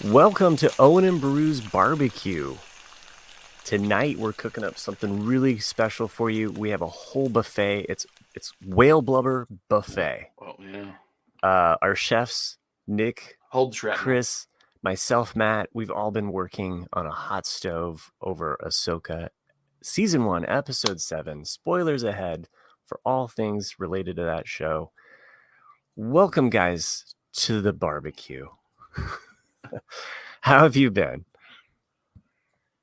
Welcome to Owen and Brew's Barbecue. Tonight we're cooking up something really special for you. We have a whole buffet. It's whale blubber buffet. Oh yeah. Our chefs, Nick, Hold the shrapnel. Chris, myself, Matt, we've all been working on a hot stove over Ahsoka. Season 1, Episode 7. Spoilers ahead for all things related to that show. Welcome, guys, to the barbecue. How have you been?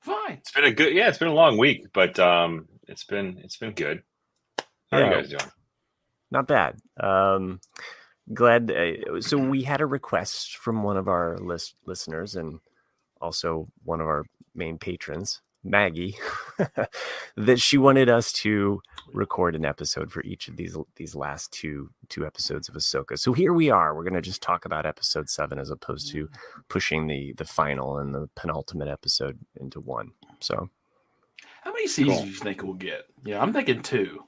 Fine. It's been it's been a long week, but it's been good. How are you guys doing? Not bad. Glad. So we had a request from one of our listeners and also one of our main patrons, Maggie, that she wanted us to record an episode for each of these last two episodes of Ahsoka. So here we are. We're going to just talk about episode 7 as opposed to pushing the final and the penultimate episode into one. So how many seasons do you think we'll get? Yeah, I'm thinking 2.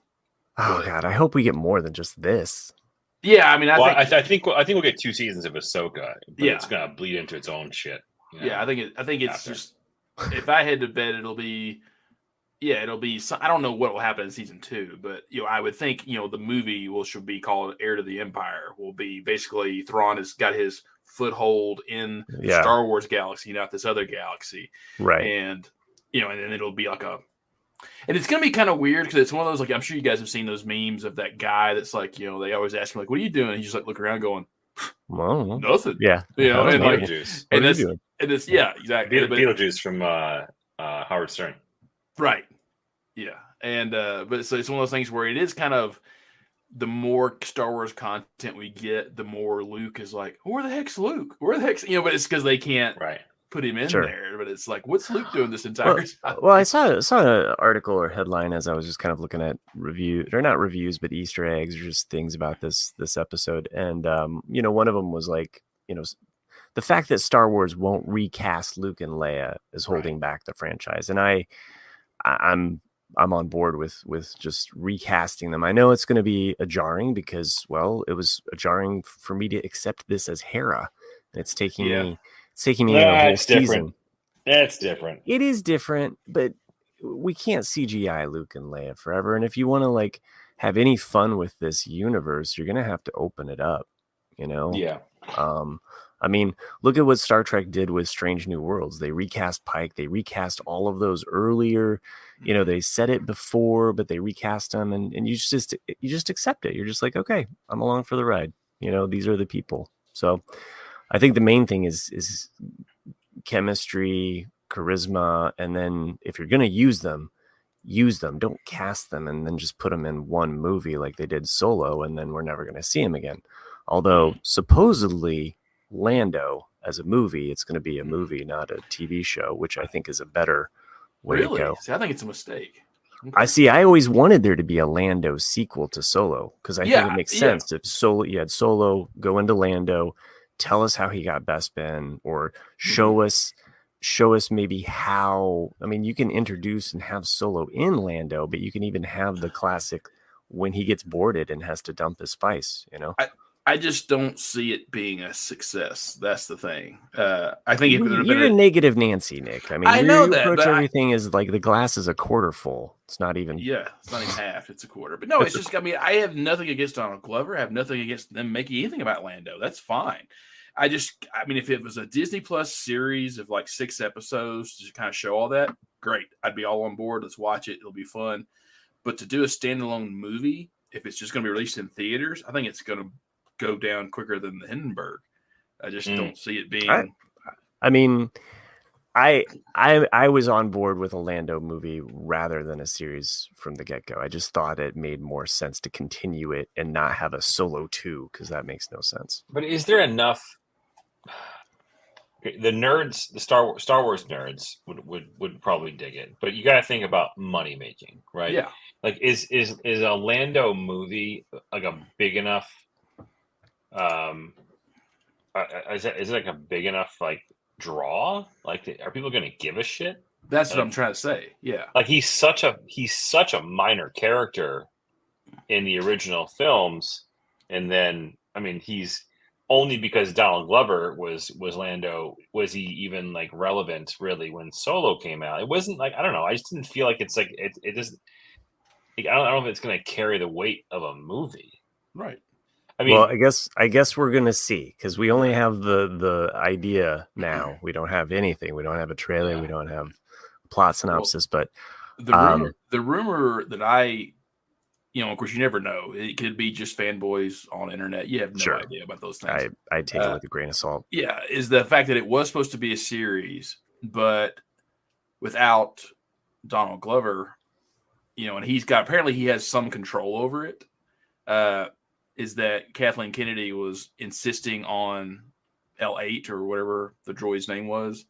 Oh God, I hope we get more than just this. Yeah, I mean, I think we'll get 2 seasons of Ahsoka, but Yeah. it's gonna bleed into its own shit. you know, Yeah, I think it's after. just if I had to bet, it'll be I don't know what will happen in season 2, but I would think the movie should be called Heir to the Empire. Will be basically Thrawn has got his foothold in the Yeah. Star Wars galaxy, not this other galaxy, Right. and and then it'll be like and it's gonna be kind of weird because it's one of those, like, I'm sure you guys have seen those memes of that guy that's like, they always ask him, like, what are you doing? And he's just like look around going, Well, nothing. yeah. And like, Beetlejuice. What and are you it's doing? and it's exactly. Beetlejuice from Howard Stern. Right. Yeah. And but so it's one of those things where it is kind of the more Star Wars content we get, the more Luke is like, where the heck's Luke? Where the heck's but it's because they can't Right. put him in Sure. there. But it's like, what's Luke doing this entire time? Well, I saw an article or headline as I was just kind of looking at not reviews, but Easter eggs or just things about this episode. And, one of them was like, the fact that Star Wars won't recast Luke and Leia is holding back the franchise. And I'm on board with just recasting them. I know it's going to be jarring because, well, it was jarring for me to accept this as Hera. And it's taking me a whole season. That's different. It is different, but we can't CGI Luke and Leia forever. And if you want to like have any fun with this universe, you're going to have to open it up, Yeah. I mean, look at what Star Trek did with Strange New Worlds. They recast Pike. They recast all of those earlier. They said it before, but they recast them, and you just accept it. You're just like, okay, I'm along for the ride. These are the people. So I think the main thing is chemistry, charisma, and then if you're going to use them. Don't cast them and then just put them in one movie like they did Solo, and then we're never going to see them again. Although supposedly Lando as a movie, it's going to be a movie, not a TV show, which I think is a better way to go. See, I think it's a mistake. Okay. I always wanted there to be a Lando sequel to Solo because I think it makes sense if you had Solo go into Lando, tell us how he got Bespin, or show us maybe how. I mean, you can introduce and have Solo in Lando, but you can even have the classic when he gets boarded and has to dump his spice. I just don't see it being a success. That's the thing. I think if it would have you're been a negative Nancy, Nick. I mean, I know you that, approach but everything as like the glass is a quarter full. It's not even. Yeah, it's not even half. It's a quarter. But no, it's just, I mean, I have nothing against Donald Glover. I have nothing against them making anything about Lando. That's fine. I mean, if it was a Disney Plus series of like 6 episodes to kind of show all that, great. I'd be all on board. Let's watch it. It'll be fun. But to do a standalone movie, if it's just going to be released in theaters, I think it's going to go down quicker than the Hindenburg. I just don't see it being. I mean, I was on board with a Lando movie rather than a series from the get-go. I just thought it made more sense to continue it and not have a Solo 2 because that makes no sense. But is there enough? The nerds, the Star Wars nerds would probably dig it, but you got to think about money making, right? Yeah. Like, is a Lando movie like a big enough? Is it like a big enough like draw? Like, are people going to give a shit? That's what I'm trying to say. Yeah. Like, he's such a minor character in the original films, and then I mean he's only because Donald Glover was Lando. Was he even like relevant really when Solo came out? It wasn't like, I don't know. I just didn't feel like it's like it just. Like, I don't know if it's going to carry the weight of a movie. Right. I mean, well, I guess we're gonna see, because we only have the idea now. We don't have anything. We don't have a trailer. Yeah. We don't have a plot synopsis. But The rumor that I, of course, you never know. It could be just fanboys on the internet. You have no Sure. idea about those things. I take it with a grain of salt. Yeah, is the fact that it was supposed to be a series, but without Donald Glover, and apparently he has some control over it. Is that Kathleen Kennedy was insisting on L8 or whatever the droid's name was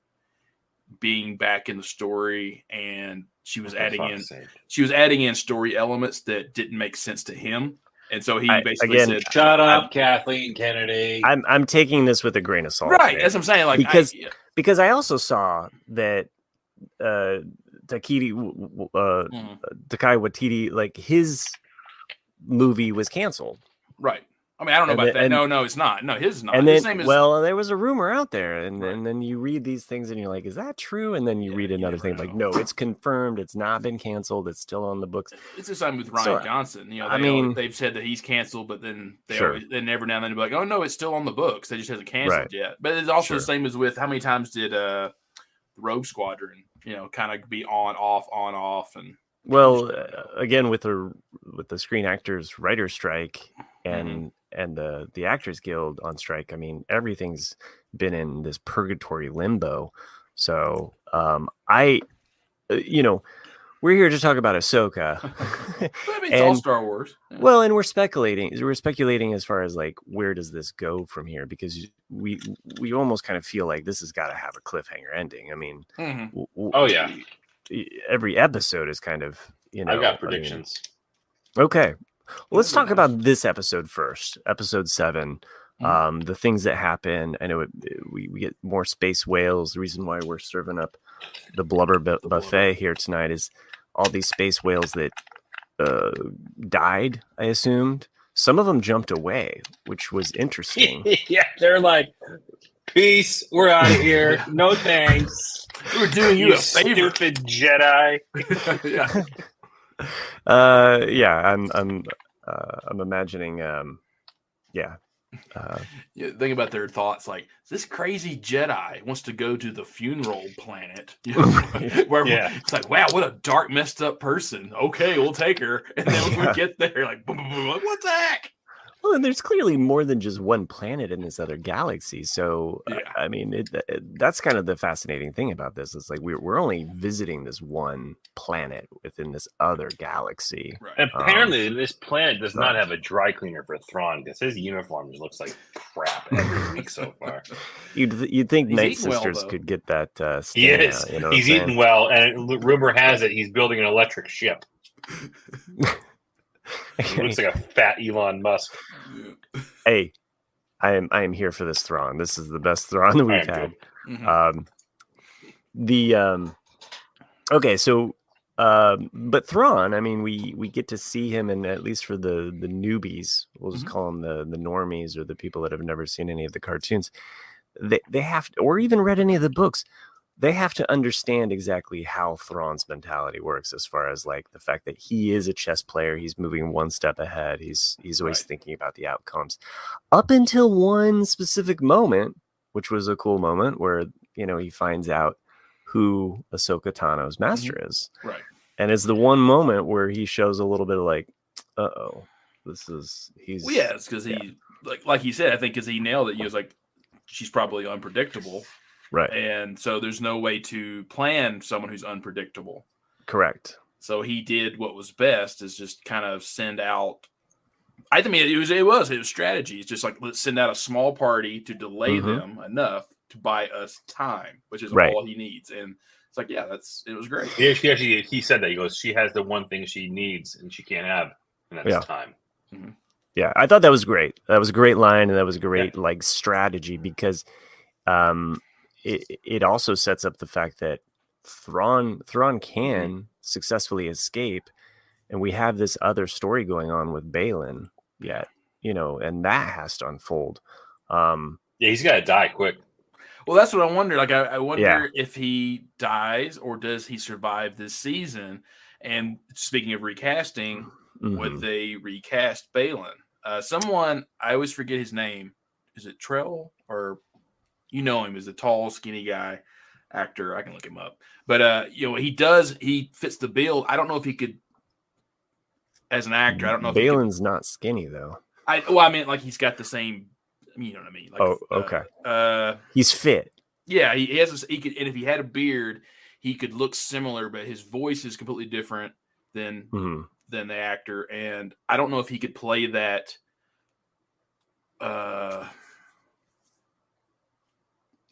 being back in the story, and she was adding in story elements that didn't make sense to him, and so he basically said, "Shut up, Kathleen Kennedy." I'm taking this with a grain of salt, right? That's what I'm saying. Like because I also saw that Taika Waititi, like, his movie was canceled. Right. I mean, I don't know about that. No, it's not. No, his is not. And his then, name is... there was a rumor out there, and then you read these things, and you're like, is that true? And then you read another thing, like, no, it's confirmed. It's not been canceled. It's still on the books. It's the same with Ryan Johnson. They've said that he's canceled, but then then every now and then they're like, oh no, it's still on the books. They just hasn't canceled yet. But it's also the same as with how many times did the Rogue Squadron, kind of be on off, and again with the Screen Actors Writers Strike and the Actors Guild on strike. I mean, everything's been in this purgatory limbo. So we're here to talk about Ahsoka. It's all Star Wars. Yeah. Well, and we're speculating as far as like, where does this go from here? Because we almost kind of feel like this has got to have a cliffhanger ending. I mean, every episode is kind of, I've got predictions. Okay. Well, let's talk about this episode first. Episode 7. The things that happen. I know we get more space whales. The reason why we're serving up the blubber buffet here tonight is all these space whales that died, I assumed. Some of them jumped away, which was interesting. Yeah, they're like, peace, we're out of here. No thanks. We're doing you a favor, stupid Jedi. I'm imagining think about their thoughts, like, this crazy Jedi wants to go to the funeral planet, where it's like, wow, what a dark, messed up person. Okay, we'll take her. And then when we get there, like, boom, boom, boom, like, what the heck? Well, and there's clearly more than just one planet in this other galaxy. So, I mean, that's kind of the fascinating thing about this. It's like we're only visiting this one planet within this other galaxy. Right. And apparently, this planet does not have a dry cleaner for Thrawn, because his uniform just looks like crap every week so far. You'd think Night Sisters could get that He is. Out, he's eating well, and rumor has it he's building an electric ship. He looks like a fat Elon Musk. Hey, I am here for this Thrawn. This is the best Thrawn that we've had. But Thrawn, I mean, we get to see him, and at least for the newbies, we'll just call them the normies, or the people that have never seen any of the cartoons. They have to, or even read any of the books. They have to understand exactly how Thrawn's mentality works, as far as like the fact that he is a chess player. He's moving one step ahead. He's always thinking about the outcomes, up until one specific moment, which was a cool moment where, he finds out who Ahsoka Tano's master is. Right. And it's the one moment where he shows a little bit of like, he's... Well, yeah, it's because he, like he said, I think because he nailed it. He was like, she's probably unpredictable. Right. And so there's no way to plan someone who's unpredictable. Correct. So he did what was best, is just kind of send out. I mean, it was strategy. It's just like, let's send out a small party to delay them enough to buy us time, which is all he needs. And it's like, it was great. Yeah, he said that. He goes, she has the one thing she needs and she can't have, and that's time. Mm-hmm. Yeah, I thought that was great. That was a great line, and that was a great like strategy, because it also sets up the fact that Thrawn can successfully escape, and we have this other story going on with Balin yet, and that has to unfold. Yeah, he's got to die quick. Well, that's what I wonder. Like, I wonder Yeah. if he dies or does he survive this season? And speaking of recasting, would they recast Balin? Someone, I always forget his name. Is it Trell? Or you know him as a tall, skinny guy actor. I can look him up. But, he fits the bill. I don't know if he could, as an actor, I don't know if Balin's not skinny, though. I meant like he's got the same, you know what I mean? Like, okay. He's fit. Yeah, he has. He could, and if he had a beard, he could look similar, but his voice is completely different than the actor. And I don't know if he could play that. I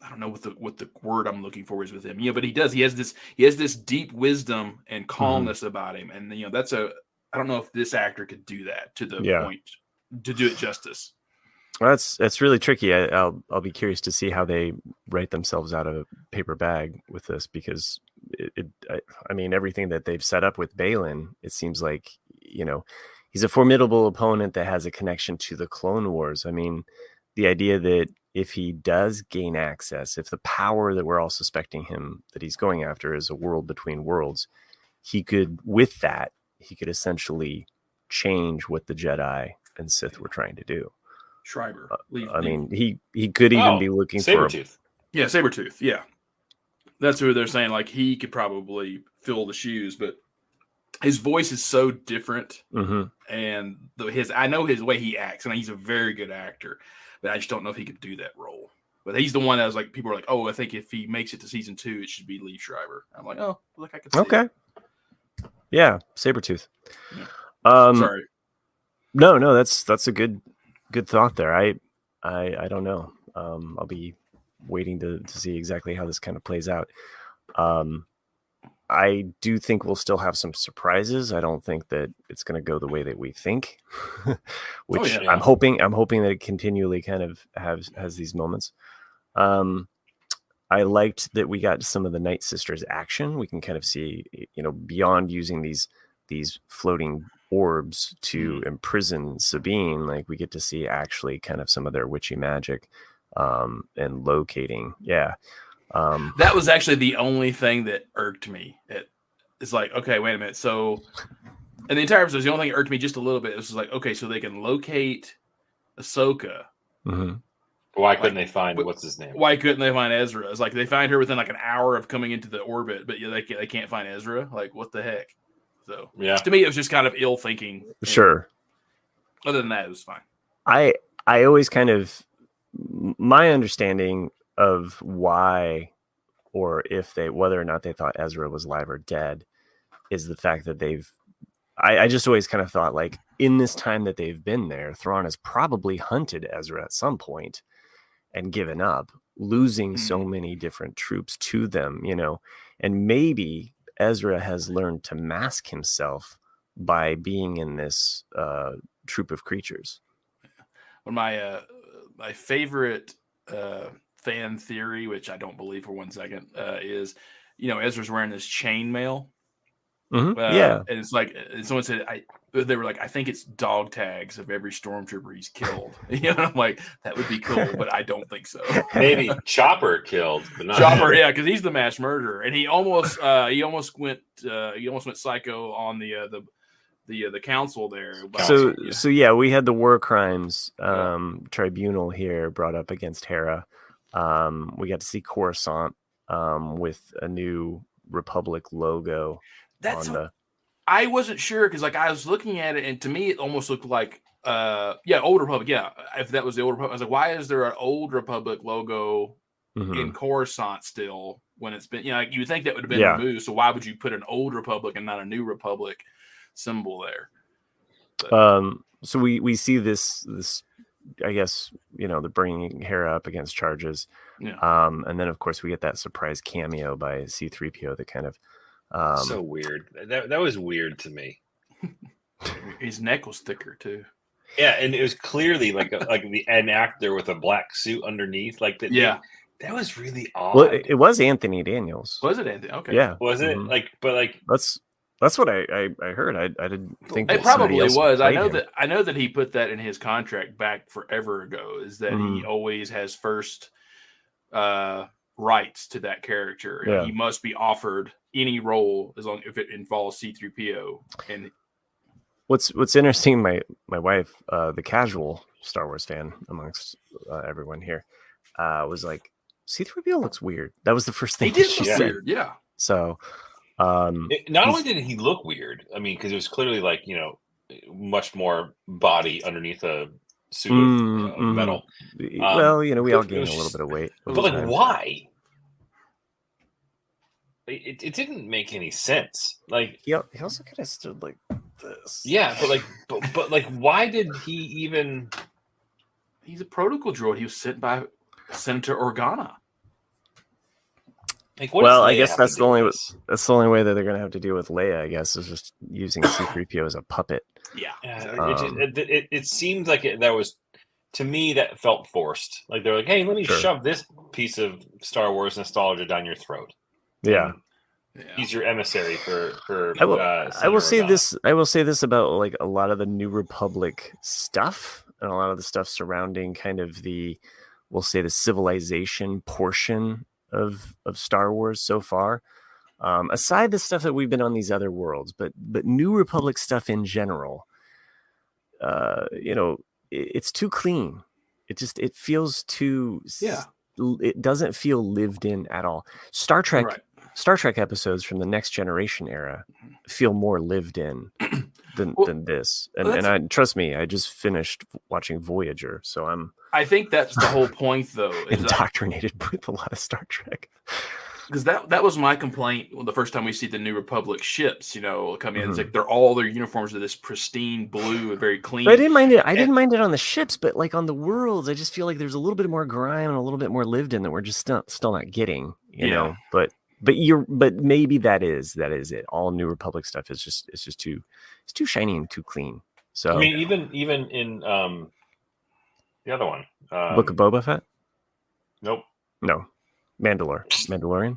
don't know what the word I'm looking for is with him. But he does. He has this deep wisdom and calmness about him, and I don't know if this actor could do that to the point to do it justice. Well, that's really tricky. I'll be curious to see how they write themselves out of a paper bag with this, because I mean, everything that they've set up with Balin, it seems like, he's a formidable opponent that has a connection to the Clone Wars. I mean, the idea that if he does gain access, if the power that we're all suspecting him that he's going after is a world between worlds, he could essentially change what the Jedi and Sith were trying to do. Schreiber. I mean, he could even be looking for Sabretooth. Yeah, Sabretooth. Yeah. That's who they're saying. Like, he could probably fill the shoes, but his voice is so different. And I know his way he acts, and he's a very good actor, but I just don't know if he could do that role. But he's the one that was like, people are like, oh, I think if he makes it to season 2, it should be Lee Schreiber. I'm like, oh, look, I could see it. Yeah, Sabretooth. Yeah. Sorry. No, that's a good thought there. I don't know. I'll be waiting to see exactly how this kind of plays out. I do think we'll still have some surprises. I don't think that it's going to go the way that we think, which I'm hoping that it continually kind of has these moments. I liked that we got some of the Night Sisters action. We can kind of see, beyond using these floating orbs to imprison Sabine, like we get to see actually kind of some of their witchy magic and locating. That was actually the only thing that irked me. It's like, okay, wait a minute. So, and the entire episode, the only thing that irked me just a little bit. It was like, okay, so they can locate Ahsoka. Why couldn't they find what's his name? Why couldn't they find Ezra? It's like they find her within like an hour of coming into the orbit, but they can't find Ezra. Like, what the heck? So to me, it was just kind of ill thinking. Sure. Other than that, it was fine. I always kind of, my understanding of why, or whether or not they thought Ezra was alive or dead, is the fact that I just always kind of thought, like, in this time that they've been there, Thrawn has probably hunted Ezra at some point and given up, losing so many different troops to them, and maybe Ezra has learned to mask himself by being in this troop of creatures. One of my favorite fan theory, which I don't believe for one second, is Ezra's wearing this chainmail. And it's like, someone said, they were like, I think it's dog tags of every stormtrooper he's killed. I'm like, that would be cool, but I don't think so. Maybe Chopper killed, but not Chopper, yeah, because he's the mass murderer, and he almost went psycho on the council there. So yeah, we had the war crimes tribunal here brought up against Hera. We got to see Coruscant with a new Republic logo. I wasn't sure, because like I was looking at it, and to me it almost looked like Old Republic. Yeah, if that was the Old Republic, I was like, why is there an Old Republic logo in Coruscant still when it's been, like, you would think that would have been removed. So why would you put an Old Republic and not a New Republic symbol there? But, so we see this I guess, they're bringing Hera up against charges. And then of course we get that surprise cameo by C-3PO that kind of so weird. That was weird to me. His neck was thicker too. Yeah, and it was clearly like an actor with a black suit underneath. Like that. Yeah, that was really odd. Well, it was Anthony Daniels. Was it Anthony? Okay. Yeah. Was it That's what I heard. I didn't think It that somebody probably else was. I played him. know that he put that in his contract back forever ago. Is that he always has first rights to that character. Yeah. He must be offered any role as long if it involves C-3PO. And What's interesting, my wife, the casual Star Wars fan amongst everyone here, was like, C-3PO looks weird. That was the first thing he did she look said. weird, yeah. So, not only did he look weird, I mean, because it was clearly like, much more body underneath a suit of metal. Well, we all gained a little bit of weight. But like, why? It didn't make any sense. Like, he also kind of stood like this. Yeah, but like, why did he even? He's a protocol droid. He was sent by Senator Organa. Like, I guess that's the only way that they're going to have to deal with Leia. I guess is just using C-3PO as a puppet. Yeah, it seemed like that was, to me, that felt forced. Like they're like, hey, let me shove this piece of Star Wars nostalgia down your throat. Yeah. He's your emissary for. I will say this. I will say this about like a lot of the New Republic stuff and a lot of the stuff surrounding kind of we'll say the civilization portion of Star Wars so far. Aside the stuff that we've been on these other worlds, but New Republic stuff in general, it's too clean. It feels too. Yeah. It doesn't feel lived in at all. Star Trek episodes from the Next Generation era feel more lived in than this. And trust me, I just finished watching Voyager, so I think that's the whole point, though. Indoctrinated with a lot of Star Trek. Because that was my complaint the first time we see the New Republic ships, come in. It's like their uniforms are this pristine blue and very clean. But I didn't mind it. I didn't mind it on the ships, but like on the worlds, I just feel like there's a little bit more grime and a little bit more lived in that we're just still not getting, you know. But maybe that is it. All New Republic stuff is just too shiny and too clean. So I mean, even in the other one, Book of Boba Fett. Nope. No. Mandalorian.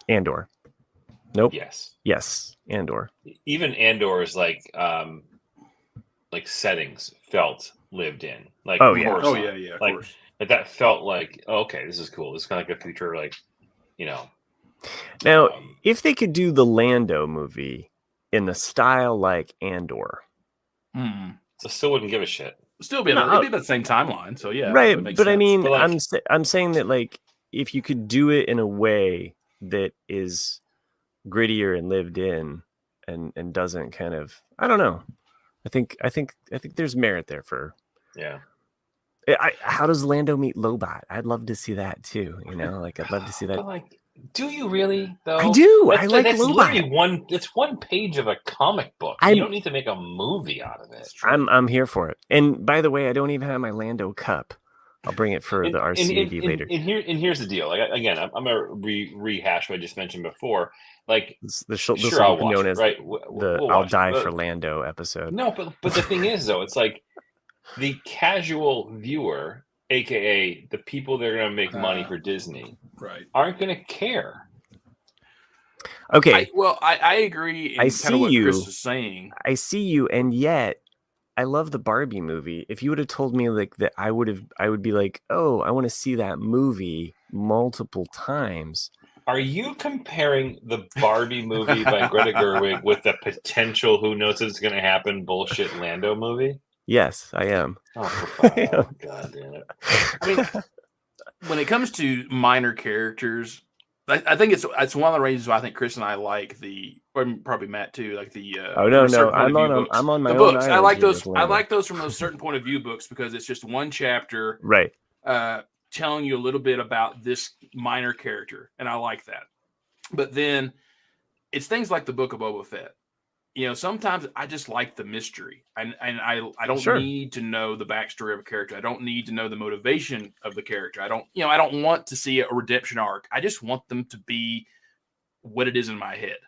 Andor. Nope. Yes. Andor. Even Andor's like settings felt lived in. Like of course. Like that felt like, okay, this is cool. This is kind of like a future, like, Now, if they could do the Lando movie in the style like Andor, so still wouldn't give a shit. Still be it'd be the same timeline. So yeah, right. But sense. I mean, but like, I'm saying that like if you could do it in a way that is grittier and lived in and doesn't kind of, I don't know. I think there's merit there for. Yeah. How does Lando meet Lobot? I'd love to see that too. Like I'd love to see that. But like, do you really though? I do. I like that's Lobot. It's one page of a comic book. You don't need to make a movie out of it. I'm here for it. And by the way, I don't even have my Lando cup. I'll bring it for the RCAD later. And here's the deal. Like again, I'm gonna rehash what I just mentioned before. Like this will be known as right? I'll die for Lando episode. No, but the thing is though, it's like the casual viewer, aka the people that are going to make money for Disney, aren't going to care. Okay. I agree. I see what you. Chris is saying. I see you, and yet I love the Barbie movie. If you would have told me like that, I would be like, oh, I want to see that movie multiple times. Are you comparing the Barbie movie by Greta Gerwig with the potential who knows it's going to happen bullshit Lando movie? Yes, I am. Oh, God damn it. I mean, when it comes to minor characters, I think it's one of the reasons why I think Chris and I like or probably Matt too, like the no, I'm on my own books. I like those. I like those from those certain point of view books because it's just one chapter, right? Telling you a little bit about this minor character, and I like that. But then it's things like the Book of Boba Fett. Sometimes I just like the mystery, and I don't need to know the backstory of a character. I don't need to know the motivation of the character. I don't want to see a redemption arc. I just want them to be what it is in my head.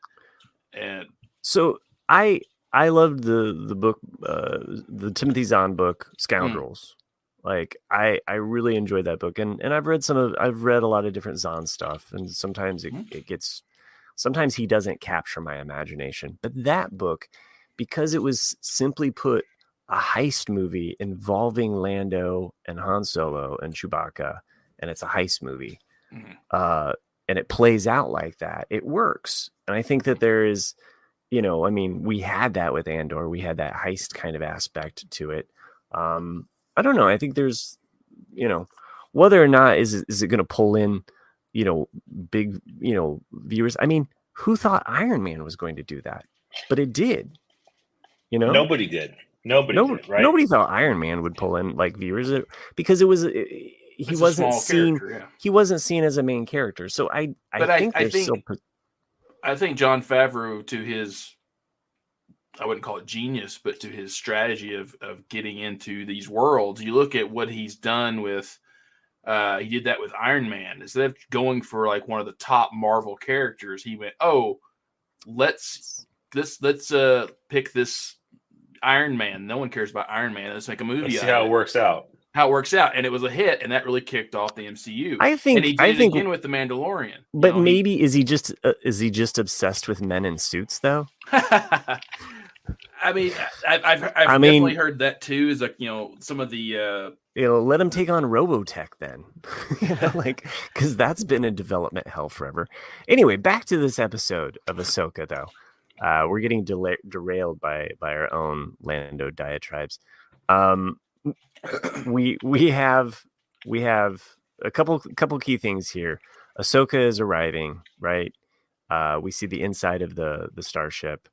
And so I loved the book, the Timothy Zahn book, Scoundrels. Like I really enjoyed that book, and I've read a lot of different Zahn stuff, and sometimes it gets sometimes he doesn't capture my imagination. But that book, because it was simply put a heist movie involving Lando and Han Solo and Chewbacca, and it's a heist movie, and it plays out like that, it works. And I think that there is, you know, I mean, we had that with Andor. We had that heist kind of aspect to it. I don't know. I think there's, you know, whether or not is it going to pull in, you know, big, you know, viewers. I mean, who thought Iron Man was going to do that? But it did. You know, Nobody did. Nobody did, right? Nobody thought Iron Man would pull in like viewers because it was he wasn't seen. He wasn't seen as a main character. So I think Jon Favreau, to his, I wouldn't call it genius, but to his strategy of getting into these worlds, you look at what he's done with, he did that with Iron Man. Instead of going for like one of the top Marvel characters, he went, oh, let's pick this Iron Man. No one cares about Iron Man. Let's make a movie. Let's see how it works out. And it was a hit, and that really kicked off the MCU. I think it again with the Mandalorian. But maybe is he just obsessed with men in suits though? I mean, I've definitely heard that too. Is like, you know, some of the you know, let him take on Robotech then, you know, like, because that's been in development hell forever. Anyway, back to this episode of Ahsoka though. We're getting derailed by our own Lando diatribes. We have a couple key things here. Ahsoka is arriving, right? We see the inside of the starship,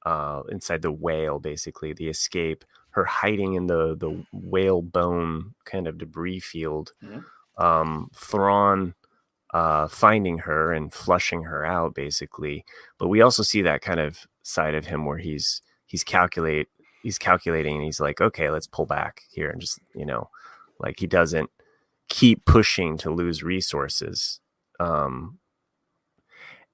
inside the whale, basically the escape. Her hiding in the whale bone kind of debris field. Thrawn finding her and flushing her out, basically. But we also see that kind of side of him where he's calculating, and he's like, okay, let's pull back here, and just, you know, like, he doesn't keep pushing to lose resources.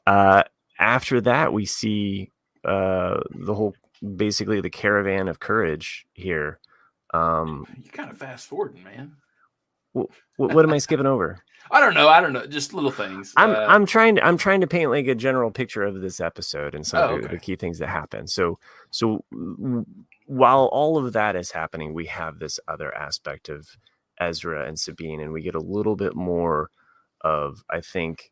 After that, we see the whole, basically the caravan of courage here. You kind of fast forwarding, man. What am I skipping over? I don't know. Just little things. I'm trying to paint like a general picture of this episode and some of the key things that happen. So while all of that is happening, we have this other aspect of Ezra and Sabine, and we get a little bit more of, I think,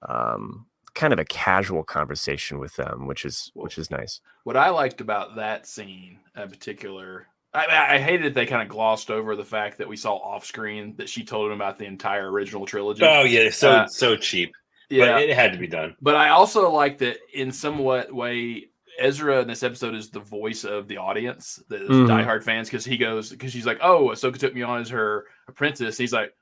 kind of a casual conversation with them, which is nice. What I liked about that scene in particular, I hated they kind of glossed over the fact that we saw off screen that she told him about the entire original trilogy. Oh yeah, so cheap. Yeah, but it had to be done. But I also like that in somewhat way, Ezra in this episode is the voice of the audience, the diehard fans, because she's like, oh, Ahsoka took me on as her apprentice. He's like,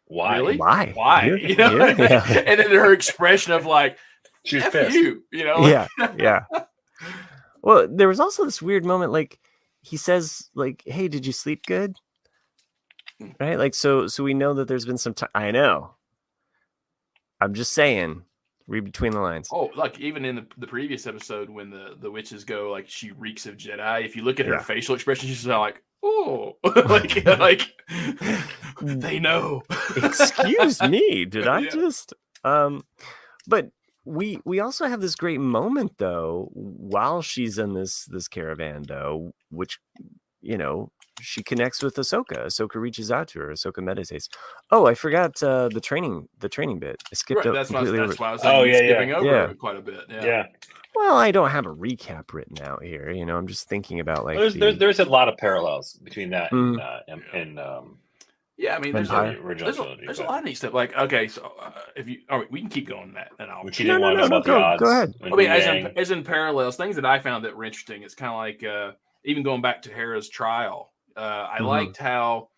why? Really? Why? Yeah, you know? Yeah. And then her expression of like, she's F pissed. You know? Yeah. Well, there was also this weird moment, like, he says, like, hey, did you sleep good? Right? Like, so we know that there's been some time. I know. I'm just saying, read between the lines. Oh, like, even in the previous episode when the witches go, like, she reeks of Jedi. If you look at her facial expression, she's like, oh, like they know. Excuse me, did I just? But we also have this great moment though while she's in this caravan though, which, you know, she connects with Ahsoka. Ahsoka reaches out to her. Ahsoka meditates. Oh, I forgot the training bit. I skipped right, it. That's why I was skipping over it quite a bit. Yeah. Well, I don't have a recap written out here. You know, I'm just thinking about like there's a lot of parallels between that and yeah, I mean, there's a lot of neat stuff. Like, okay, so we can keep going that, and I'll. Which you didn't want to know about the odds. Go ahead. I mean, as in parallels, things that I found that were interesting. It's kind of like even going back to Hera's trial. I liked how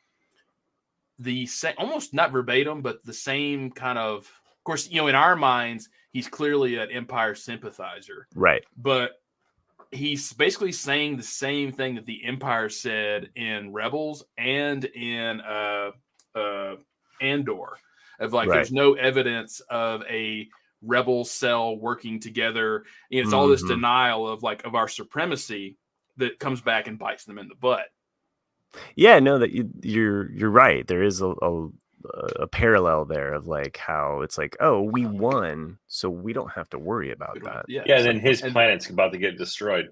the same, almost not verbatim, but the same kind of course, you know, in our minds, he's clearly an Empire sympathizer, right? But he's basically saying the same thing that the Empire said in Rebels and in Andor, of like, there's no evidence of a rebel cell working together. You know, it's all this denial of our supremacy that comes back and bites them in the butt. Yeah, no, that you're right. There is a a parallel there of like how it's like, oh, we won, so we don't have to worry about that. Yeah. And then his planet's about to get destroyed.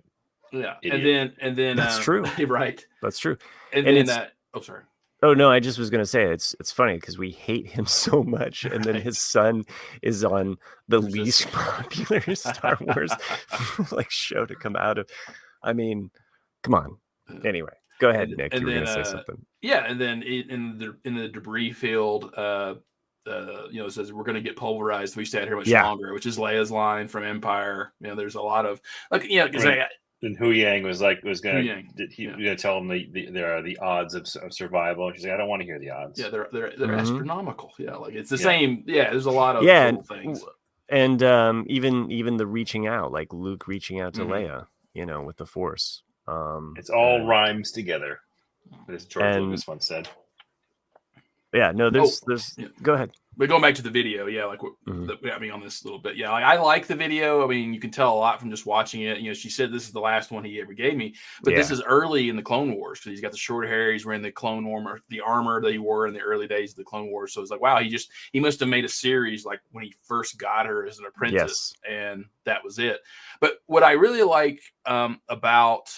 Yeah. Idiot. And then That's true. Right. That's true. And And then it's- that. Oh, sorry. Oh no, I just was gonna say it's funny because we hate him so much, and then his son is on the least popular Star Wars like show to come out of. I mean, come on. Anyway, go ahead, Nick. You were gonna say something. Yeah, and then in the debris field, it says we're gonna get pulverized if we stay out here much longer, which is Leia's line from Empire. There's a lot of because and Hu Yang was gonna tell him the odds of survival. And she's like, I don't want to hear the odds. Yeah, they're astronomical. Yeah, like it's the same. Yeah, there's a lot of cool things. And even the reaching out, like Luke reaching out to Leia, with the Force. It's all rhymes together, as George Lucas once said. Yeah, no, there's. Go ahead. But going back to the video, on this little bit, I like the video. I mean, you can tell a lot from just watching it. She said this is the last one he ever gave me, but this is early in the Clone Wars because he's got the short hair. He's wearing the clone armor that he wore in the early days of the Clone Wars. So it's like, wow, he must have made a series like when he first got her as an apprentice, and that was it. But what I really like about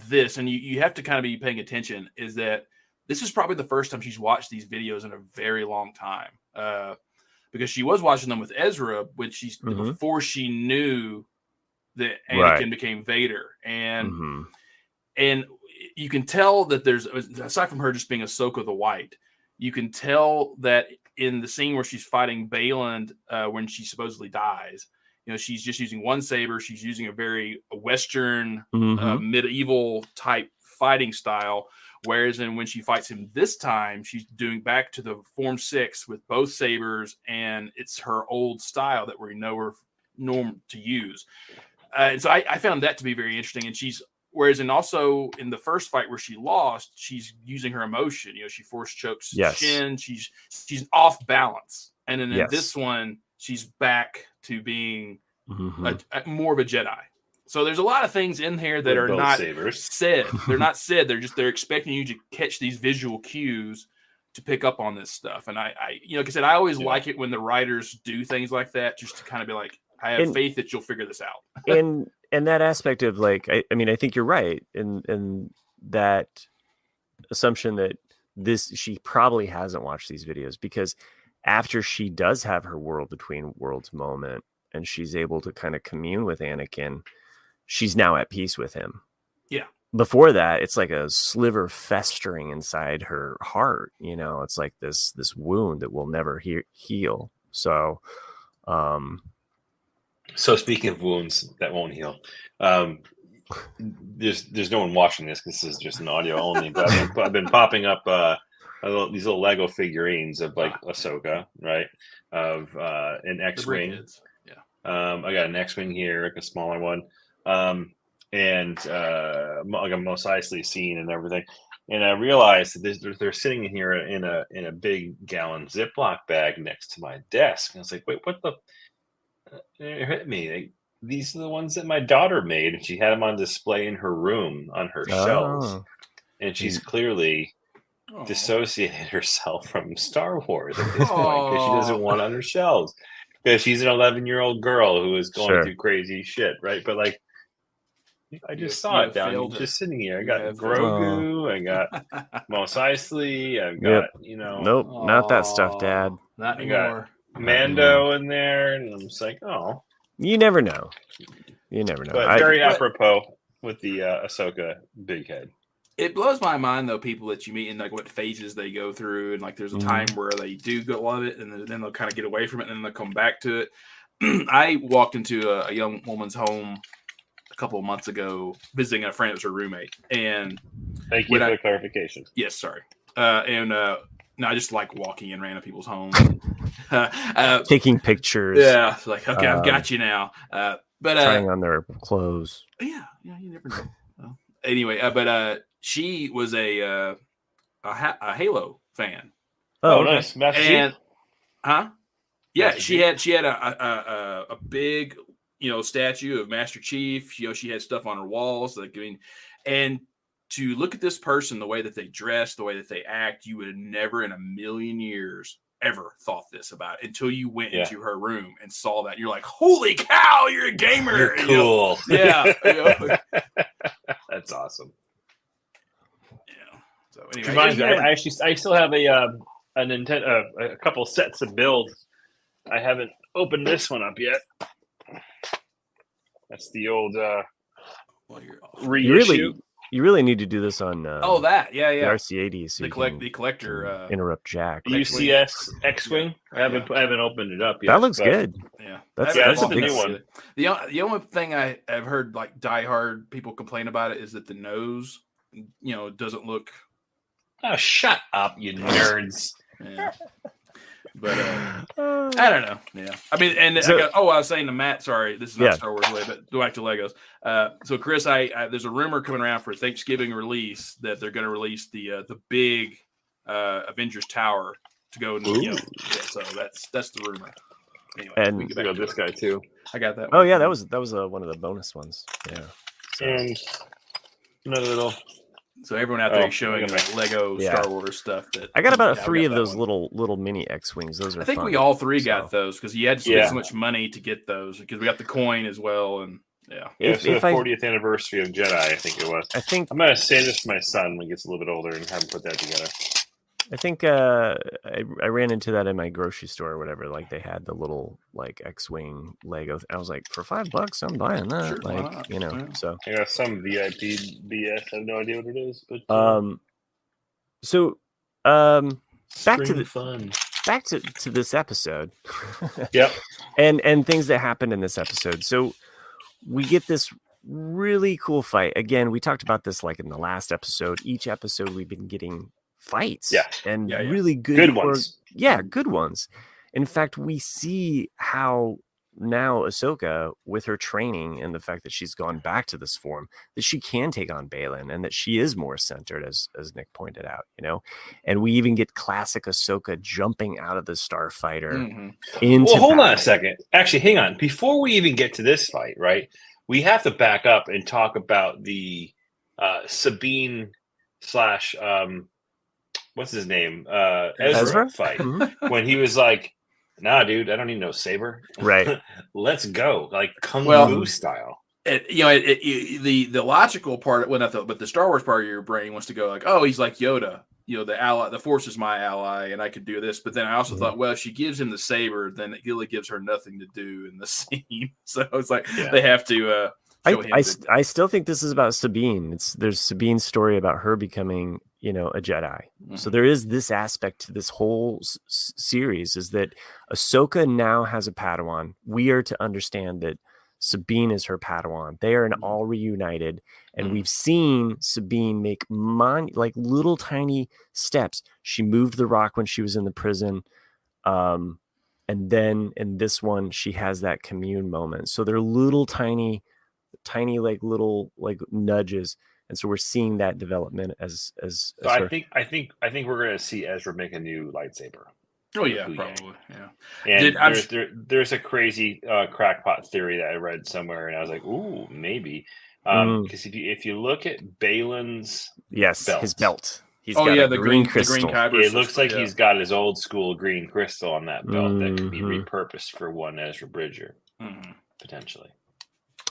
this, and you have to kind of be paying attention, is that this is probably the first time she's watched these videos in a very long time, because she was watching them with Ezra when before she knew that Anakin became Vader, and you can tell that there's, aside from her just being Ahsoka the White, you can tell that in the scene where she's fighting Baylan when she supposedly dies. She's just using one saber. She's using a very Western medieval type fighting style. Whereas when she fights him this time, she's doing back to the Form 6 with both sabers, and it's her old style that we know her norm to use. And so I found that to be very interesting. And whereas also in the first fight where she lost, she's using her emotion. She force chokes Shin. She's off balance. And then in this one, she's back to being more of a Jedi. So there's a lot of things in here that are not said. They're not said. They're expecting you to catch these visual cues to pick up on this stuff. And I like I said, I always like it when the writers do things like that, just to kind of be like, I have faith that you'll figure this out. and that aspect of like, I think you're right in that assumption that she probably hasn't watched these videos, because after she does have her world between worlds moment and she's able to kind of commune with Anakin, she's now at peace with him. Yeah. Before that, it's like a sliver festering inside her heart. It's like this wound that will never heal. So, so speaking of wounds that won't heal, there's no one watching this because this is just an audio only. But I've been popping up these little Lego figurines of like Ahsoka, right? Of an X-wing. I got an X-wing here, like a smaller one. And like a Mos Eisley scene and everything, and I realized that they're sitting in here in a big gallon Ziploc bag next to my desk, and I was like, "Wait, what the?" It hit me. Like, these are the ones that my daughter made, and she had them on display in her room on her shelves, and she's clearly dissociated herself from Star Wars at this point because she doesn't want it on her shelves because she's an 11-year-old girl who is going through crazy shit, right? But like, I just saw it down, just sitting here. I got Grogu, I got Mos Eisley, I've got nope, not that stuff, Dad. Not anymore. Got Mando in there, and I'm just like, oh, you never know. You never know. But very apropos with the Ahsoka big head. It blows my mind though, people that you meet and like what phases they go through, and like there's a time where they do love it, and then they'll kind of get away from it, and then they'll come back to it. I walked into a young woman's home a couple of months ago, visiting a friend. It was her roommate. And thank you for the clarification. Yes, sorry. No, I just like walking in random people's homes, taking pictures. Yeah, it's like, okay, I've got you now. But trying on their clothes. Yeah, you never know. Anyway, but she was a Halo fan. Oh, nice. And yeah, she had a big statue of Master Chief. She had stuff on her walls. Like, I mean, and to look at this person, the way that they dress, the way that they act, you would have never in a million years ever thought this about it until you went into her room and saw that. You're like, holy cow, you're a gamer. You're cool. Yeah. That's awesome. Yeah. So anyway, I still have a Nintendo, a couple sets of builds. I haven't opened this one up yet. That's the old reissue. You really need to do this on the RC80 so the collector interrunt Jack. UCS X-Wing. I haven't opened it up yet. That looks good. Yeah, that's a new one. The only thing I've heard like diehard people complain about it is that the nose, doesn't look. Oh, shut up, you nerds! Yeah. But I don't know. Yeah, I mean, and I was saying to Matt. Sorry, this is not Star Wars related, but go back to Legos. So Chris, there's a rumor coming around for Thanksgiving release that they're going to release the big Avengers Tower to go. So that's the rumor. Anyway, and we got this guy too. I got that. Oh yeah, that was one of the bonus ones. Yeah. So. And another little. So everyone out there is showing like Lego Star Wars stuff. That I got about 3 of those little mini X-wings. Those are. I think fun. we all 3 got those because you had to spend so much money to get those because we got the coin as well and If the 40th anniversary of Jedi, I think it was. I think I'm gonna say this to my son when he gets a little bit older and have him put that together. I think I ran into that in my grocery store or whatever. Like they had the little like X-wing Lego. I was like, for $5, I'm buying that. Sure, like So I got some VIP BS. I have no idea what it is, but back to this episode. Yep. And things that happened in this episode. So we get this really cool fight. Again, we talked about this like in the last episode. Each episode we've been getting fights and really good ones. Yeah, good ones. In fact, we see how now Ahsoka, with her training and the fact that she's gone back to this form, that she can take on Baylan and that she is more centered, as Nick pointed out, and we even get classic Ahsoka jumping out of the starfighter into Well, hold battle. on a second. Actually, hang on. Before we even get to this fight, right, we have to back up and talk about the Sabine / what's his name? Ezra fight. When he was like, nah, dude, I don't need no saber. Right. Let's go. Like Kung Fu style. The logical part, but the Star Wars part of your brain wants to go like, oh, he's like Yoda. The ally, the Force is my ally, and I could do this. But then I also thought, well, if she gives him the saber, then it really gives her nothing to do in the scene. So it's like they have to. I still think this is about Sabine. There's Sabine's story about her becoming, a Jedi. So there is this aspect to this whole series is that Ahsoka now has a Padawan. We are to understand that Sabine is her Padawan. They are all reunited, and we've seen Sabine make little tiny steps. She moved the rock when she was in the prison. And then in this one, she has that commune moment. So they're little tiny like little like nudges, and so we're seeing that development as so I think we're going to see Ezra make a new lightsaber. Oh yeah, probably. Yeah. And there's a crazy crackpot theory that I read somewhere, and I was like, ooh, maybe. Because if you look at Baylan's his belt. He's got the green crystal. It looks like he's got his old school green crystal on that belt that could be repurposed for one Ezra Bridger, potentially.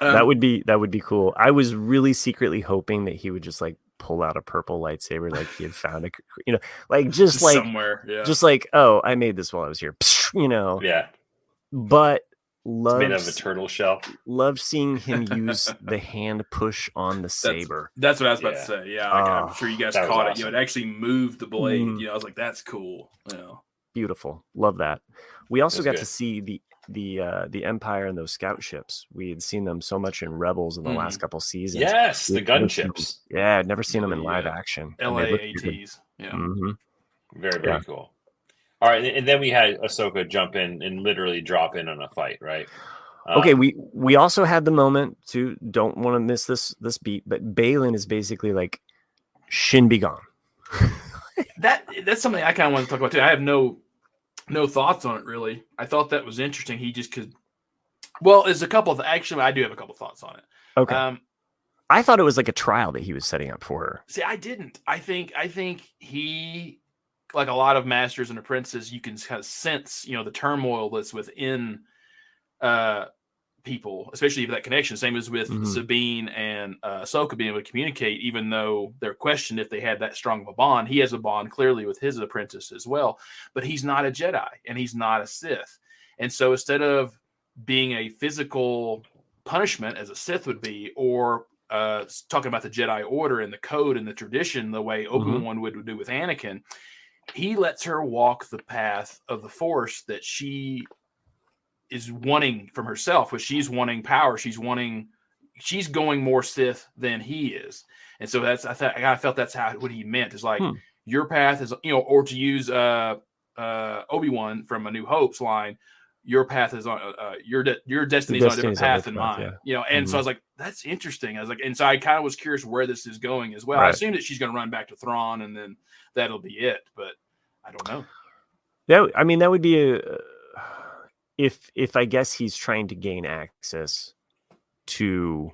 That would be cool. I was really secretly hoping that he would just like pull out a purple lightsaber, like he had found just like somewhere, just like, oh, I made this while I was here, Yeah. But it's made out of a turtle shell. Love seeing him use the hand push on the saber. That's what I was about to say. Yeah, I'm sure you guys caught it. Awesome. It actually moved the blade. I was like, that's cool. Beautiful. Love that. We also got to see the Empire and those scout ships. We had seen them so much in Rebels in the last couple seasons. Yes, the gunships. Yeah, I'd never seen them in live action. LAATs. Yeah. Very, very cool. All right, and then we had Ahsoka jump in and literally drop in on a fight, right? Okay, we also had the moment too. Don't want to miss this beat, but Baylan is basically like, "Shin be gone." That's something I kind of want to talk about too. I have no thoughts on it really. I thought that was interesting. He just could. Well, there's a couple of actually I do have a couple thoughts on it. Okay. I thought it was like a trial that he was setting up for her. See, I didn't. I think he, like a lot of masters and apprentices, you can kind of sense, the turmoil that's within people, especially that connection. Same as with Sabine and Ahsoka being able to communicate, even though they're questioned if they had that strong of a bond. He has a bond clearly with his apprentice as well, but he's not a Jedi and he's not a Sith. And so instead of being a physical punishment as a Sith would be, or talking about the Jedi Order and the code and the tradition, the way Obi-Wan would do with Anakin, he lets her walk the path of the Force that she is wanting from herself, which she's wanting power. She's going more Sith than he is. And so I felt that's what he meant, is like, your path is, or to use Obi-Wan from A New Hope's line, your path is on your destiny is on a different path than mine. Yeah. And so I was like, that's interesting. I was like, and so I kind of was curious where this is going as well. Right. I assume that she's going to run back to Thrawn and then that'll be it, but I don't know. Yeah, I mean, that would be if I guess he's trying to gain access to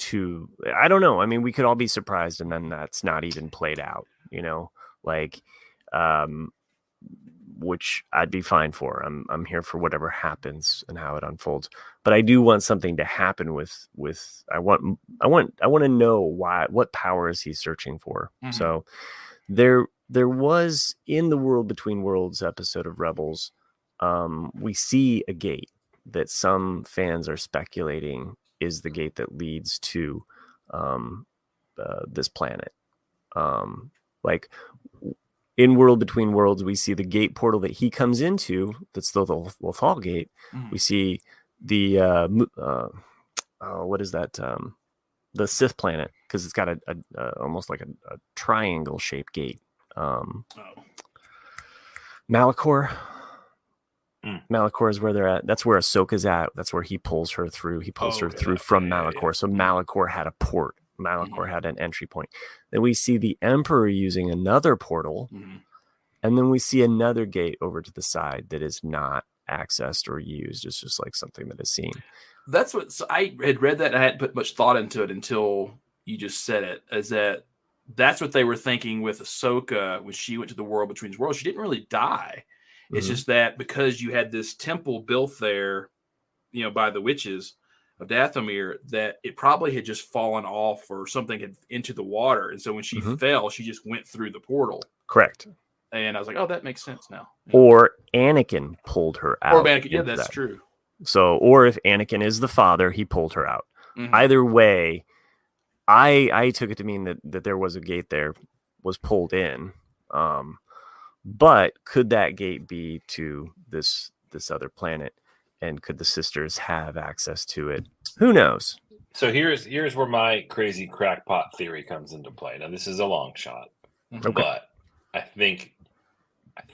I don't know. I mean, we could all be surprised and then that's not even played out, like which I'd be fine for. I'm here for whatever happens and how it unfolds. But I do want something to happen with I want to know what powers he's searching for. So there was, in the World Between Worlds episode of Rebels, we see a gate that some fans are speculating is the gate that leads to this planet. Like in World Between Worlds, we see the gate portal that he comes into. That's the Lothal gate. We see the what is that? The Sith planet, because it's got a almost like a triangle shaped gate. Malachor. Malachor is where they're at. That's where Ahsoka's at. That's where he pulls her through. He pulls her through from Malachor. Yeah. So Malachor had a port. Malachor had an entry point. Then we see the Emperor using another portal. And then we see another gate over to the side that is not accessed or used. It's just like something that is seen. That's what, so I had read that and I hadn't put much thought into it until you just said it, is that's what they were thinking with Ahsoka when she went to the World Between Worlds. She didn't really die. It's just that because you had this temple built there, by the witches of Dathomir, that it probably had just fallen off or something had into the water. And so when she fell, she just went through the portal. Correct. And I was like, oh, that makes sense now. Or Anakin pulled her out. Or Anakin, yeah, that's true. So, or if Anakin is the father, he pulled her out. Either way, I took it to mean that there was a gate there, was pulled in. But could that gate be to this other planet? And could the sisters have access to it? Who knows? So here's where my crazy crackpot theory comes into play. Now, this is a long shot, but I think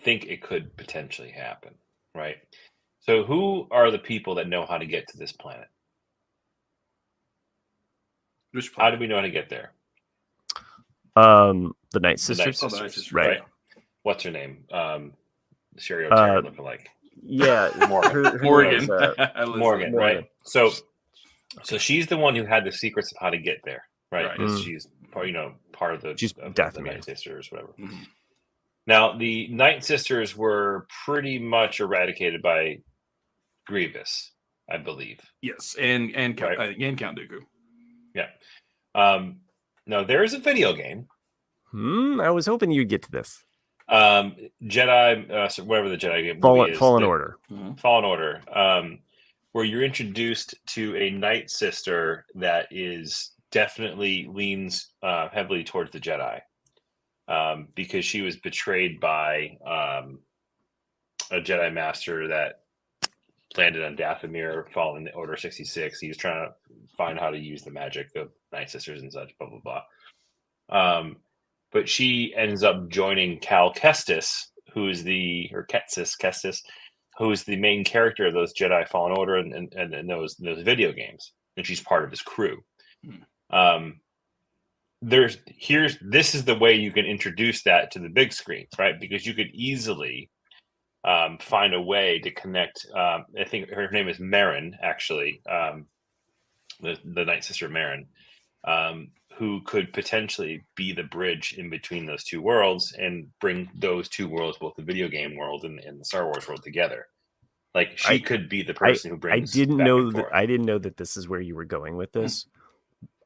it could potentially happen, right? So who are the people that know how to get to this planet? Which planet? How do we know how to get there? The Night Sisters. The Night Sisters, right. What's her name? Sherry O'Terra looking like. Yeah, Morgan. Morgan, right? So she's the one who had the secrets of how to get there, right? Because she's part of the the Night Sisters, whatever. Now, the Night Sisters were pretty much eradicated by Grievous, I believe. Yes, and Count Dooku. Yeah. Now there's a video game. I was hoping you'd get to this. Jedi, whatever the Jedi game is. Fallen Order. Fallen Order. Where you're introduced to a Night Sister that is definitely leans heavily towards the Jedi. Because she was betrayed by a Jedi Master that landed on Dathomir following the Order 66. He was trying to find how to use the magic of Night Sisters and such, blah, blah, blah. But she ends up joining Cal Kestis, who's Kestis, who's the main character of those Jedi Fallen Order and those video games. And she's part of his crew. This is the way you can introduce that to the big screen, right? Because you could easily find a way to connect. I think her name is Marin, actually, the Night Sister Marin. who could potentially be the bridge in between those two worlds and bring those two worlds, both the video game world and the Star Wars world, together. Like she could be the person who brings. I didn't know that this is where you were going with this.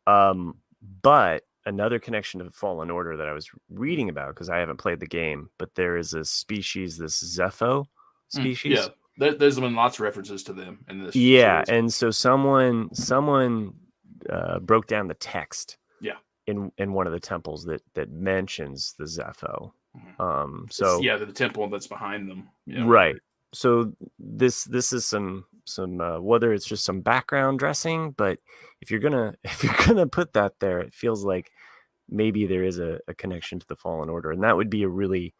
But another connection to Fallen Order that I was reading about, because I haven't played the game, but there is a species, this Zepho species. Yeah, there's been lots of references to them in this. Yeah, series. and so someone broke down the text. Yeah. In one of the temples that mentions the Zepho. So the temple that's behind them. Yeah. Right. So this is some whether it's just some background dressing, but if you're gonna put that there, it feels like maybe there is a connection to the Fallen Order, and that would be a really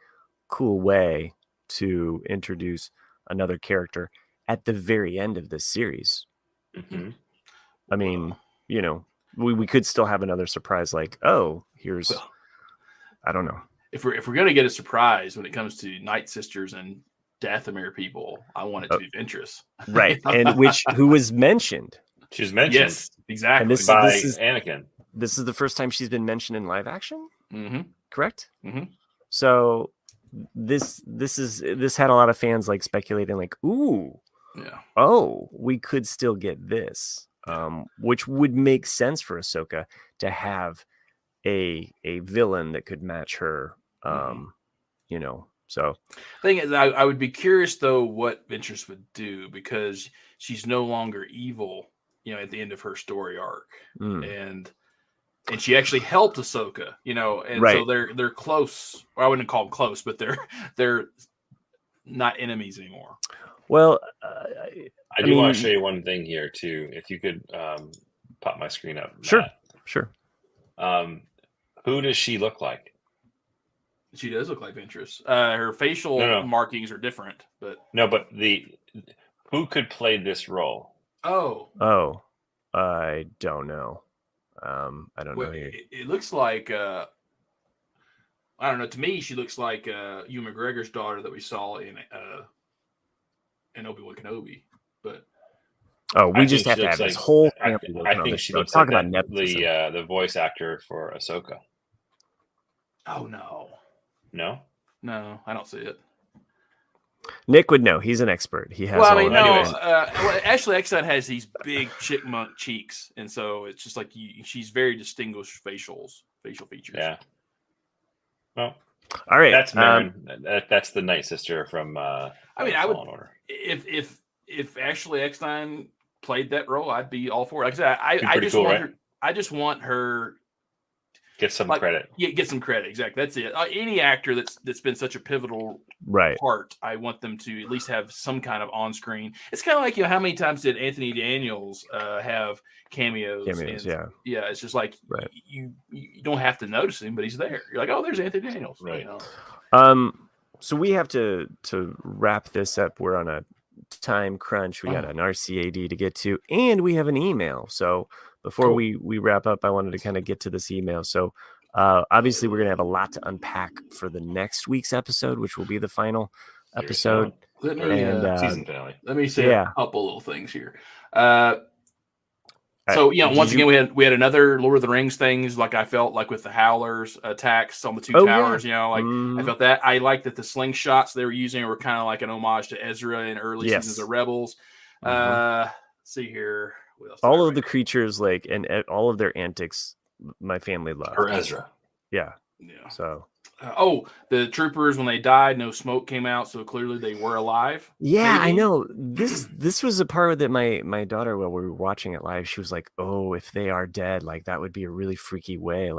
cool way to introduce another character at the very end of this series. Mm-hmm. I mean, we could still have another surprise, like, oh, here's I don't know. If we're gonna get a surprise when it comes to Night Sisters and Dathomir people, I want it to be Ventress. Right. And who was mentioned. She was mentioned. Yes, exactly. And this is Anakin. This is the first time she's been mentioned in live action. Mm-hmm. Correct? Mm-hmm. So this had a lot of fans like speculating, like, ooh, we could still get this. Which would make sense for Ahsoka to have a villain that could match her. So thing is, I would be curious though what Ventress would do, because she's no longer evil, at the end of her story arc, and she actually helped Ahsoka, and right. So they're close. Well, I wouldn't call them close, but they're not enemies anymore. Well, I do want to show you one thing here too. If you could pop my screen up. Sure. Who does she look like? She does look like Ventress. Her facial markings are different, but who could play this role? Oh, I don't know. I don't know. It looks like I don't know. To me, she looks like Ewan McGregor's daughter that we saw in Obi-Wan Kenobi. But we just have to have this whole family. I think she looks like the voice actor for Ahsoka. Oh no. No, I don't see it. Nick would know. He's an expert. He has. Ashley Eckstein has these big chipmunk cheeks, and so it's just like she's very distinguished facial features. Yeah. Well, all right. That's Marin. That's the Night Sister from. I would. Order. If Ashley Eckstein played that role, I'd be all for it. Like I said, I just want her. Get some credit. Yeah, get some credit. Exactly. That's it. Any actor that's been such a pivotal part, I want them to at least have some kind of on-screen. It's kind of like, how many times did Anthony Daniels have cameos? Yeah. Yeah, it's just like you don't have to notice him, but he's there. You're like, oh, there's Anthony Daniels. Right. So we have to wrap this up. We're on a time crunch. We got an RCAD to get to, and we have an email. So before we wrap up, I wanted to kind of get to this email. So obviously we're going to have a lot to unpack for the next week's episode, which will be the final episode. Season finale. Let me say a couple little things here. Once again, we had another Lord of the Rings things. Like I felt like with the Howlers attacks on the two towers. Yeah. I felt that. I like that the slingshots they were using were kind of like an homage to Ezra in early seasons of Rebels. See here. All of the creatures, and all of their antics, my family loved. Or Ezra. Yeah. So. The troopers, when they died, no smoke came out, so clearly they were alive. Yeah, maybe? I know. This was a part that my daughter, while we were watching it live, she was like, "Oh, if they are dead, that would be a really freaky way."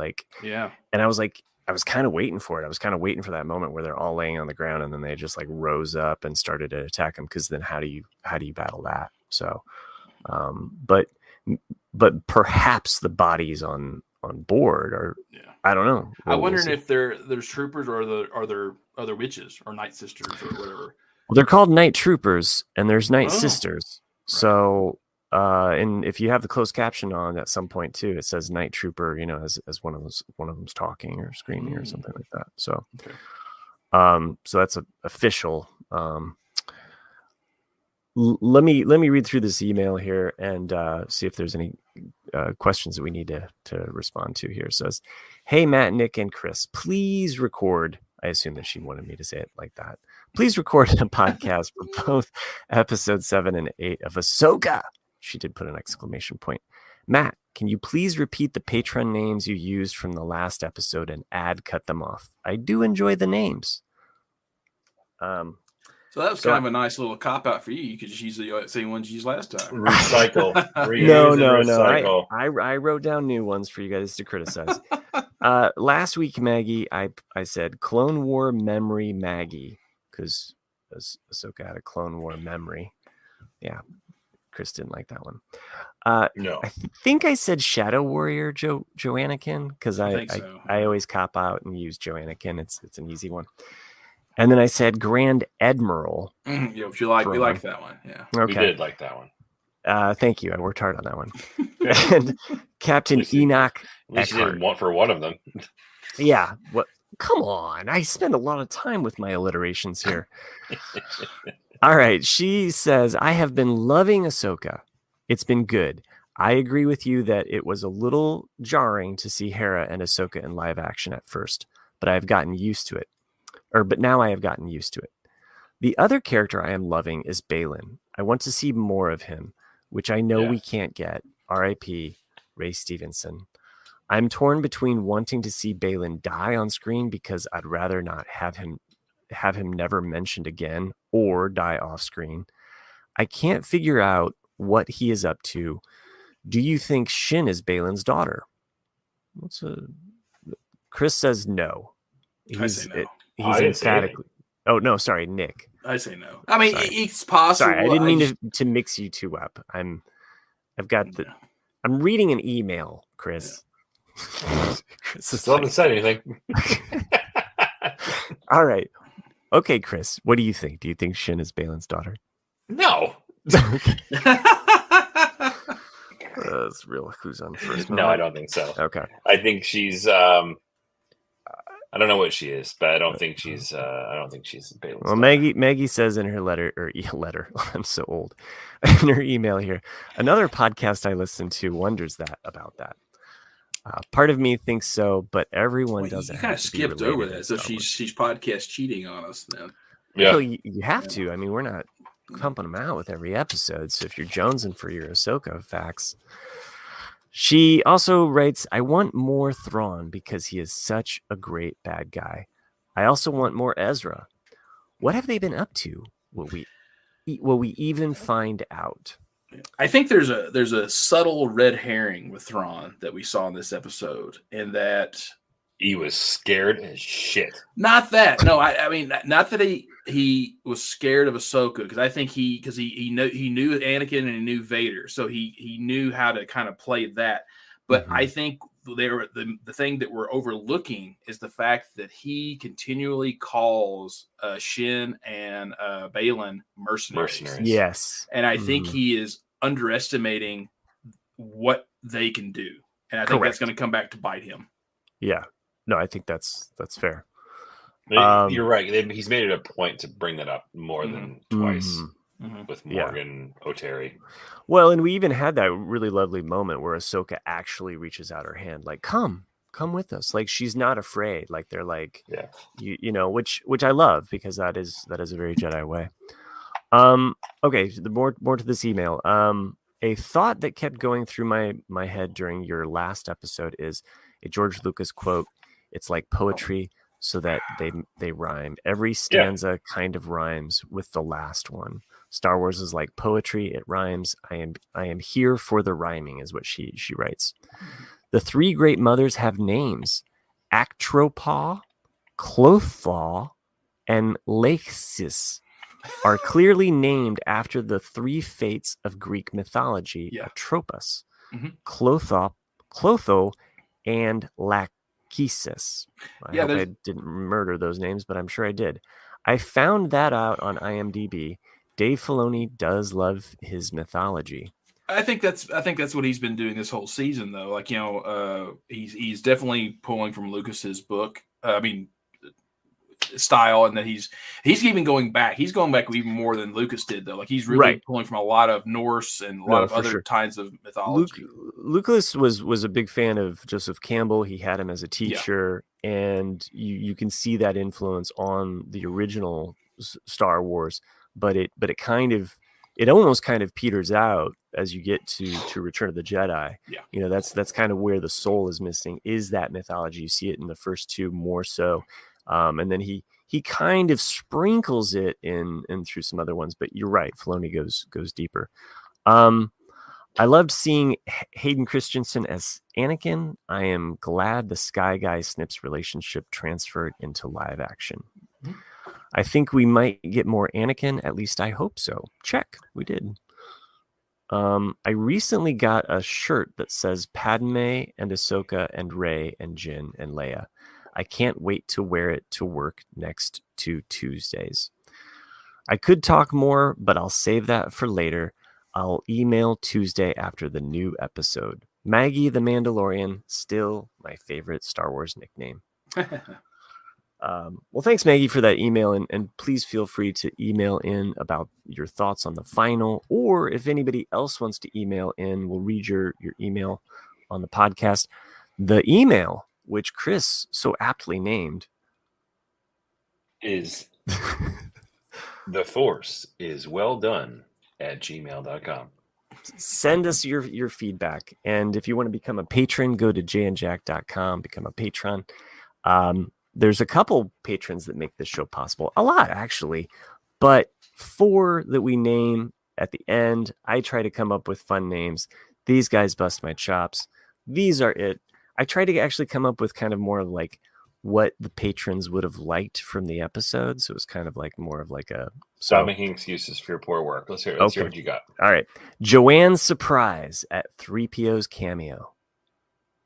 And I was like, I was kind of waiting for it. I was kind of waiting for that moment where they're all laying on the ground and then they just rose up and started to attack them. Because then how do you battle that? So. But perhaps the bodies on board are I don't know. I'm wondering if there's troopers or are there other witches or Night Sisters or whatever. Well, they're called Night Troopers and there's Night Sisters. Right. So and if you have the closed caption on at some point too, it says Night Trooper, as one of them's talking or screaming or something like that. So so that's official. let me read through this email here and see if there's any questions that we need to respond to here. It says, "Hey Matt, Nick, and Chris, please record." I assume that she wanted me to say it like that. "Please record a podcast for both episode 7 and 8 of Ahsoka." She did put an exclamation point. "Matt, can you please repeat the patron names you used from the last episode and cut them off? I do enjoy the names." So that was kind of a nice little cop out for you. You could just use the same ones you used last time. Recycle. No. Recycle. I wrote down new ones for you guys to criticize. Last week, Maggie, I said Clone War memory Maggie because Ahsoka had a Clone War memory. Yeah, Chris didn't like that one. No, I think I said Shadow Warrior Joannakin because I always cop out and use Joannakin. It's an easy one. And then I said Grand Admiral. Yeah, if you like, we like that one. Yeah, okay. We did like that one. Thank you. I worked hard on that one. And Captain Enoch. At least you didn't want for one of them. Yeah. What? Come on. I spend a lot of time with my alliterations here. All right. She says, "I have been loving Ahsoka. It's been good. I agree with you that it was a little jarring to see Hera and Ahsoka in live action at first, but I've gotten used to it. But now I have gotten used to it. The other character I am loving is Baylan. I want to see more of him, which I know we can't get. R.I.P. Ray Stevenson. I'm torn between wanting to see Baylan die on screen because I'd rather not have him never mentioned again or die off screen. I can't figure out what he is up to. Do you think Shin is Baylan's daughter?" Chris says no. I say no. He's emphatically. Oh no, sorry, Nick. I say no. I mean, it's possible. Sorry, I didn't mean to mix you two up. I'm reading an email, Chris. Yeah. Chris still haven't said anything. All right. Okay, Chris, what do you think? Do you think Shin is Baylan's daughter? No. It's real. Who's on first? No, I don't think so. Okay. I think she's I don't know what she is, but I don't think she's Baylan's Well, daughter. Maggie says in her letter. I'm so old. In her email here, another podcast I listen to wonders about that. Part of me thinks so, but everyone doesn't. You kind of skipped over that, so she's podcast cheating on us then. Yeah, so you have to. I mean, we're not pumping them out with every episode. So if you're jonesing for your Ahsoka facts. She also writes, "I want more Thrawn because he is such a great bad guy. I also want more Ezra. What have they been up to? Will we even find out?" I think there's a subtle red herring with Thrawn that we saw in this episode, in that he was scared as shit. Not that. No, I mean, not that he was scared of Ahsoka, because I think he knew Anakin and he knew Vader, so he knew how to kind of play that. But I think the thing that we're overlooking is the fact that he continually calls Shin and Baylan mercenaries. Yes, and I think he is underestimating what they can do, and I think that's going to come back to bite him. Yeah. No, I think that's fair. You're right. He's made it a point to bring that up more than twice with Morgan O'Terry. Well, and we even had that really lovely moment where Ahsoka actually reaches out her hand, like, come with us. Like, she's not afraid. Like, they're like, you know, which I love, because that is a very Jedi way. Okay, so the more to this email. A thought that kept going through my head during your last episode is a George Lucas quote. It's like poetry, so that they rhyme. Every stanza kind of rhymes with the last one. Star Wars is like poetry; it rhymes. I am here for the rhyming, is what she writes. The three great mothers have names: Actropah, Clotho, and Lachesis. Are clearly named after the three fates of Greek mythology: Atropos, Clotho, and Lachesis. I hope I didn't murder those names, but I'm sure I did. I found that out on IMDb. Dave Filoni does love his mythology. I think that's what he's been doing this whole season, though. Like, you know, he's definitely pulling from Lucas's book. style, and that he's even going back. He's going back even more than Lucas did, though. Like he's really pulling from a lot of Norse and a lot of other kinds of mythology. Lucas was a big fan of Joseph Campbell. He had him as a teacher, and you can see that influence on the original Star Wars. But it almost kind of peters out as you get to Return of the Jedi. Yeah. You know, that's kind of where the soul is missing, is that mythology. You see it in the first two more so. And then he kind of sprinkles it in through some other ones, but you're right. Filoni goes deeper. I loved seeing Hayden Christensen as Anakin. I am glad the Sky Guy Snips relationship transferred into live action. Mm-hmm. I think we might get more Anakin. At least I hope so. Check. We did. I recently got a shirt that says Padme and Ahsoka and Rey and Jin and Leia. I can't wait to wear it to work next 2 Tuesdays. I could talk more, but I'll save that for later. I'll email Tuesday after the new episode. Maggie the Mandalorian, still my favorite Star Wars nickname. Well, thanks, Maggie, for that email. And please feel free to email in about your thoughts on the final, or if anybody else wants to email in, we'll read your email on the podcast. The email, which Chris so aptly named, is TheForceIsWellDone@gmail.com. Send us your feedback. And if you want to become a patron, go to jandjack.com, become a patron. There's a couple patrons that make this show possible. A lot, actually. But 4 that we name at the end, I try to come up with fun names. These guys bust my chops. These are it. I try to actually come up with kind of more of like what the patrons would have liked from the episode. So it's kind of like more of like a... Stop making excuses for your poor work. Let's hear what you got. All right. Joanne's surprise at 3PO's cameo.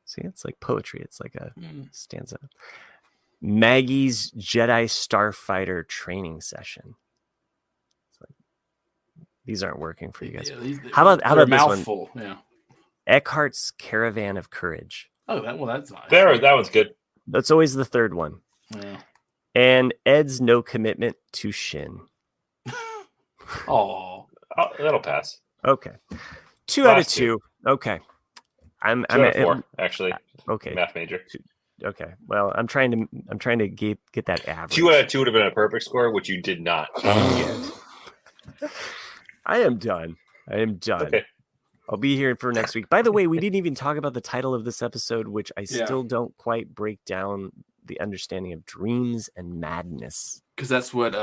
See, it's like poetry. It's like a stanza. Maggie's Jedi Starfighter training session. Like, these aren't working for you guys. Yeah, how about this mouthful, one? Yeah. Eckhart's Caravan of Courage. Oh, that's nice. That one's good. That's always the third one. Yeah. And Ed's no commitment to Shin. Oh, that'll pass. Okay. 2 out of 2. Okay. I'm at 4, actually. Okay. Math major. Okay. Well, I'm trying to get that average. 2 out of 2 would have been a perfect score, which you did not get. I am done. Okay. I'll be here for next week. By the way, we didn't even talk about the title of this episode, which I still don't quite break down the understanding of dreams and madness. Because that's what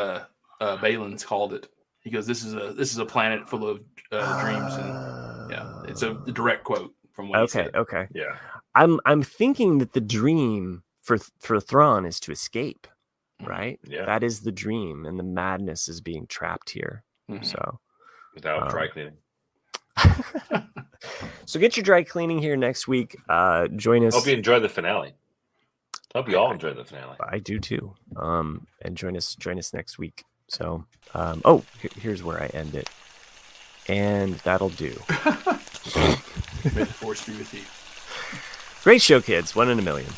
Balin's called it. He goes, "This is a planet full of dreams," and it's a direct quote from what he said. Okay. Yeah. I'm thinking that the dream for Thrawn is to escape, right? Yeah. That is the dream, and the madness is being trapped here. Mm-hmm. So without dry cleaning. So get your dry cleaning here next week. Join us. Hope you enjoy the finale. Hope you all enjoy the finale. I do too. And join us next week. So, here's where I end it, and that'll do. May the Force be with you. Great show, kids. 1 in a million.